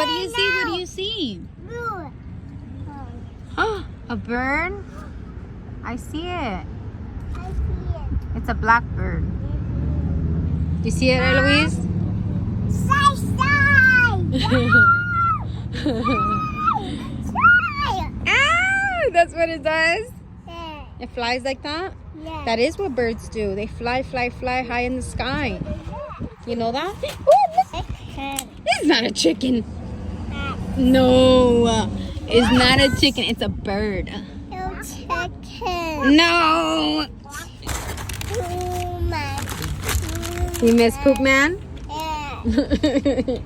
What do you see? What do you see? Oh, a bird? I see it. It's a blackbird. Do you see it, Eloise? Ah, that's what it does? It flies like that? Yeah. That is what birds do. They fly, fly, fly high in the sky. You know that? Oh, it's not a chicken. No, it's not a chicken. It's a bird. Chicken. No. You miss Poop Man? Yeah.